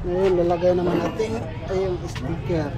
Ngayon, lalagay naman natin ay yung sticker.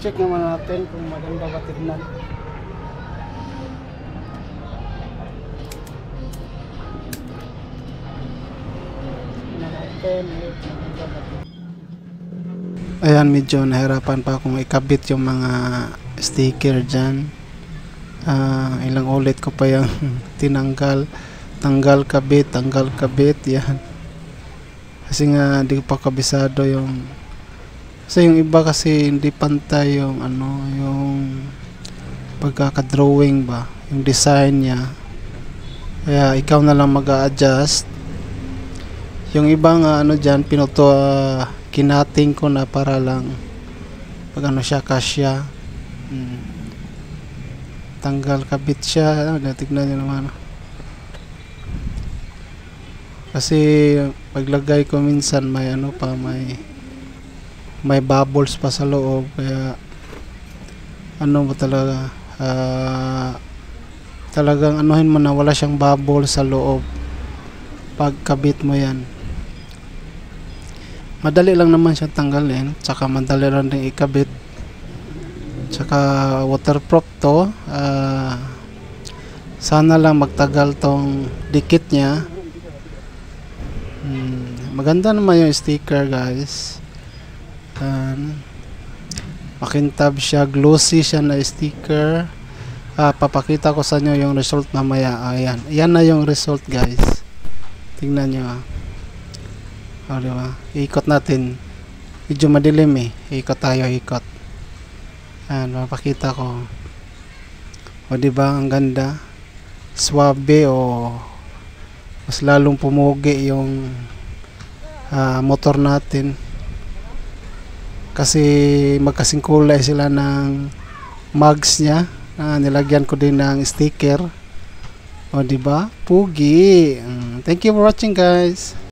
Check naman natin kung maganda ba tignan. Ayan, medyo nahirapan pa akong ikabit yung mga sticker dyan. Ilang ulit ko pa yung tinanggal, tanggal kabit, yan. Kasi nga di ko pa kabisado yung, kasi yung iba kasi hindi pantay yung ano, yung pagkaka-drawing ba, yung design niya. Kaya ikaw na lang mag-a-adjust. Yung iba nga ano dyan, kinating ko na para lang pag ano siya, kasya. Tanggal kabit siya. Tignan nyo naman. Kasi paglagay ko minsan may ano pa, may bubbles pa sa loob, kaya ano ba talaga, talagang anuhin mo na wala siyang bubble sa loob pagkabit mo yan. Madali lang naman siya tanggalin, tsaka madali lang din ikabit, tsaka waterproof to. Sana lang magtagal tong dikit niya. Maganda naman yung sticker, guys. Makintab siya, glossy siya na sticker. Papakita ko sa inyo yung result mamaya. Ayan, yan na yung result, guys. Tingnan nyo. Diba? Iikot natin. Medyo madilim eh. Ikot tayo, ikot. Ayan, mapakita ko. O diba, ang ganda. Swabe o mas lalong pumugi yung motor natin. Kasi magkasing kulay sila ng mugs niya. Nilagyan ko din ng sticker. O diba? Pugi. Thank you for watching, guys.